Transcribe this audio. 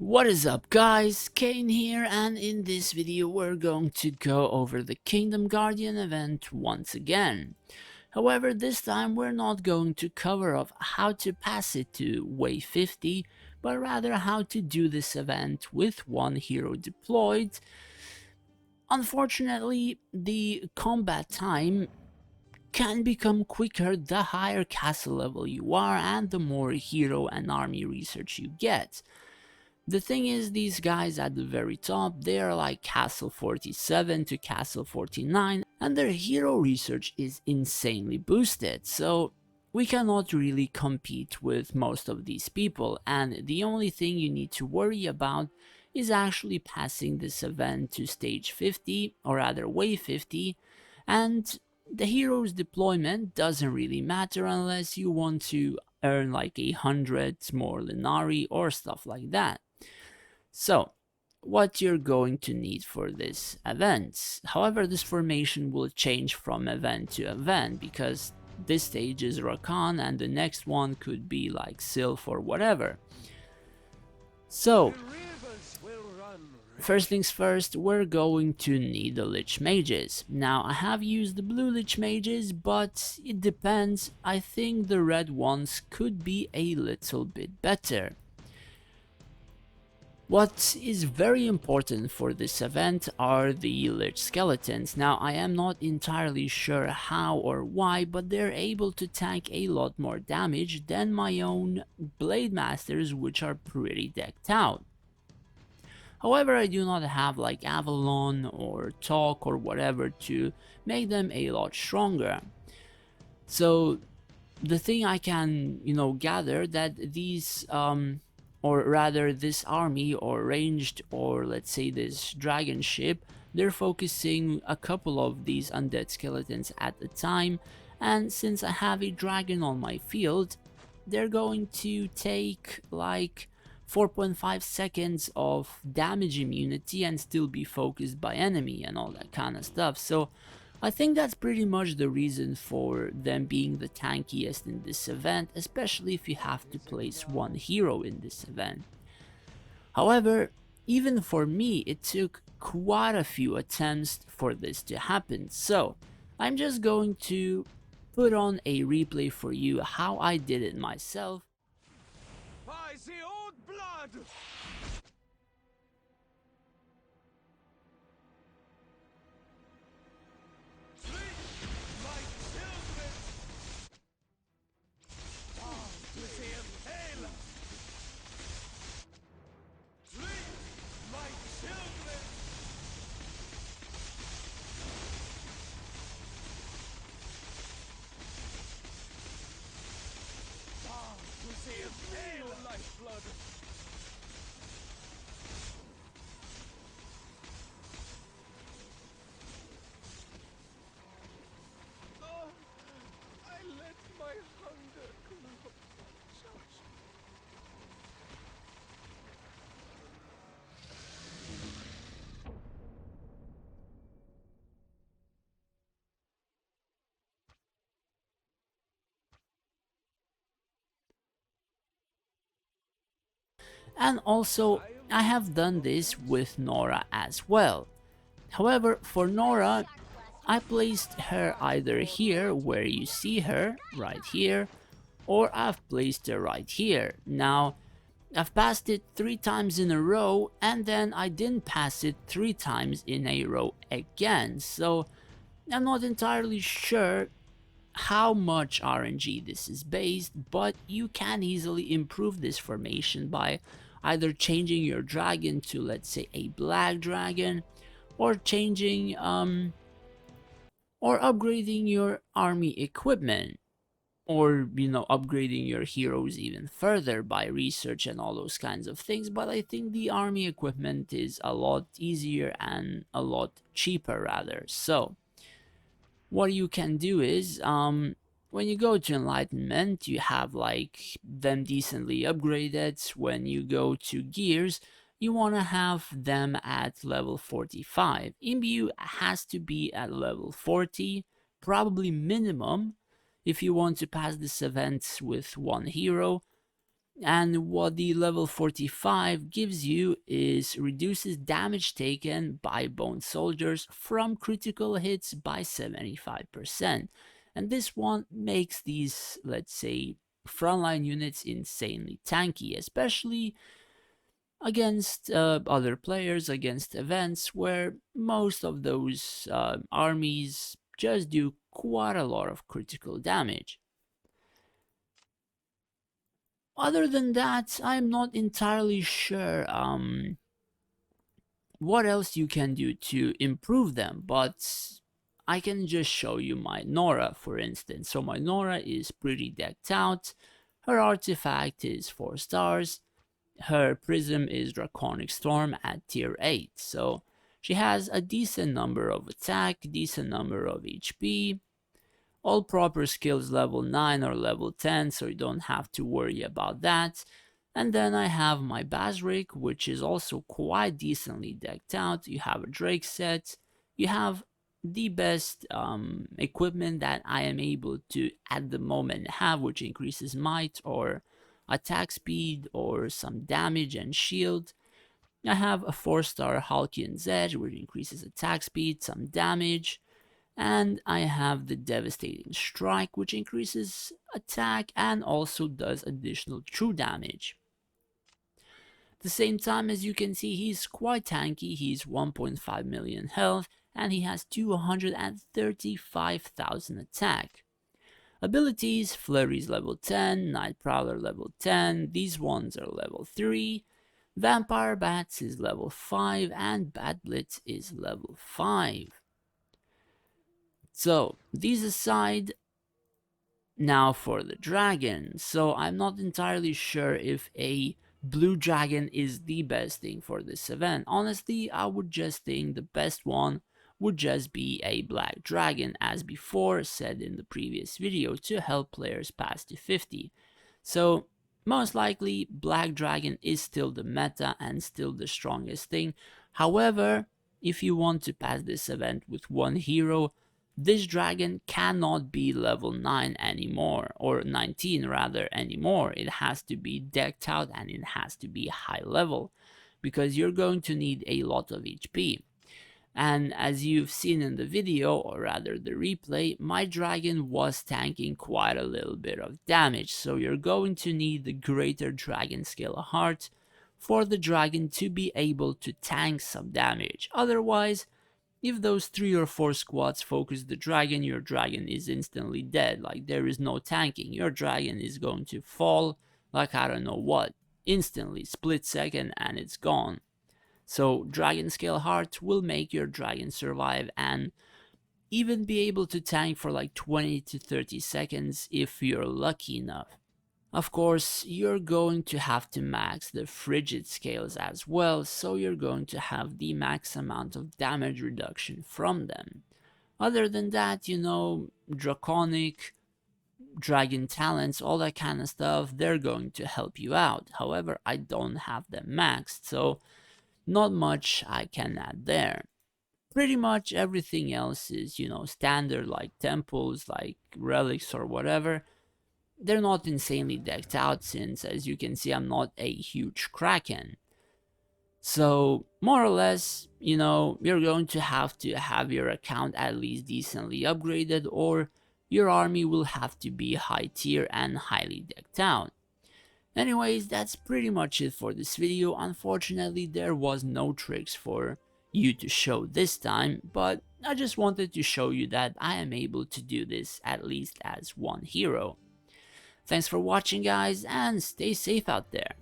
What is up guys, Kane here, and in this video we're going to go over the Kingdom Guardian event once again. However, this time we're not going to cover of how to pass it to wave 50, but rather how to do this event with one hero deployed. Unfortunately, the combat time can become quicker the higher castle level you are and the more hero and army research you get. The thing is, these guys at the very top, they are like Castle 47 to Castle 49, and their hero research is insanely boosted, so we cannot really compete with most of these people, and the only thing you need to worry about is actually passing this event to stage 50, or rather wave 50, and the hero's deployment doesn't really matter unless you want to earn like 100 more Linari or stuff like that. So, what you're going to need for this event. However, this formation will change from event to event because this stage is Rakan and the next one could be like Sylph or whatever. So, first things first, we're going to need the Lich Mages. Now, I have used the blue Lich Mages, but it depends. I think the red ones could be a little bit better. What is very important for this event are the Lich Skeletons. Now, I am not entirely sure how or why, but they're able to tank a lot more damage than my own Blade Masters, which are pretty decked out. However, I do not have like Avalon or Talk or whatever to make them a lot stronger. So, the thing I can, gather that these or rather this army or ranged, or let's say this dragon ship, they're focusing a couple of these undead skeletons at a time, and since I have a dragon on my field, they're going to take like 4.5 seconds of damage immunity and still be focused by enemy and all that kind of stuff. So I think that's pretty much the reason for them being the tankiest in this event, especially if you have to place one hero in this event. However, even for me, it took quite a few attempts for this to happen, so I'm just going to put on a replay for you how I did it myself. By the old blood! Lifeblood. Oh, I let my hunger glow. And also, I have done this with Nora as well. However, for Nora, I placed her either here, where you see her, right here, or I've placed her right here. Now, I've passed it 3 times in a row, and then I didn't pass it 3 times in a row again, so I'm not entirely sure how much RNG this is based, but you can easily improve this formation by either changing your dragon to, let's say, a black dragon, or changing or upgrading your army equipment, or upgrading your heroes even further by research and all those kinds of things. But I think the army equipment is a lot easier and a lot cheaper rather. So what you can do is, when you go to enlightenment, you have like them decently upgraded. When you go to gears, you want to have them at level 45. Imbue has to be at level 40, probably minimum, if you want to pass this event with one hero. And what the level 45 gives you is reduces damage taken by bone soldiers from critical hits by 75%. And this one makes these, let's say, frontline units insanely tanky, especially against other players, against events where most of those armies just do quite a lot of critical damage. Other than that, I'm not entirely sure what else you can do to improve them, but I can just show you my Nora, for instance. So my Nora is pretty decked out, her artifact is 4 stars, her prism is Draconic Storm at tier 8, so she has a decent number of attack, decent number of HP, all proper skills level 9 or level 10, so you don't have to worry about that. And then I have my Basric, which is also quite decently decked out. You have a Drake set, you have the best equipment that I am able to at the moment have, which increases might or attack speed or some damage and shield. I have a 4-star Halkian's Edge, which increases attack speed, some damage, and I have the Devastating Strike, which increases attack and also does additional true damage. At the same time, as you can see, he's quite tanky. He's 1.5 million health and he has 235,000 attack. Abilities: Flurry's level 10, Night Prowler level 10, these ones are level 3, Vampire Bats is level 5, and Bat Blitz is level 5. So, these aside, now for the dragon. So I'm not entirely sure if a blue dragon is the best thing for this event. Honestly, I would just think the best one would just be a black dragon, as before said in the previous video, to help players pass to 50. So most likely black dragon is still the meta and still the strongest thing. However, if you want to pass this event with one hero, this dragon cannot be level 9 anymore, or 19 rather anymore. It has to be decked out and it has to be high level, because you're going to need a lot of HP. And as you've seen in the video, or rather the replay, my dragon was tanking quite a little bit of damage, so you're going to need the greater dragon scale heart for the dragon to be able to tank some damage. Otherwise, if those 3 or 4 squads focus the dragon, your dragon is instantly dead. Like, there is no tanking. Your dragon is going to fall like I don't know what. Instantly, split second, and it's gone. So dragon scale heart will make your dragon survive and even be able to tank for like 20 to 30 seconds if you're lucky enough. Of course, you're going to have to max the frigid scales as well, so you're going to have the max amount of damage reduction from them. Other than that, you know, draconic, dragon talents, all that kind of stuff, they're going to help you out. However, I don't have them maxed, so not much I can add there. Pretty much everything else is, you know, standard, like temples, like relics or whatever. They're not insanely decked out since, as you can see, I'm not a huge kraken. So, more or less, you know, you're going to have your account at least decently upgraded, or your army will have to be high tier and highly decked out. Anyways, that's pretty much it for this video. Unfortunately, there was no tricks for you to show this time, but I just wanted to show you that I am able to do this at least as one hero. Thanks for watching, guys, and stay safe out there.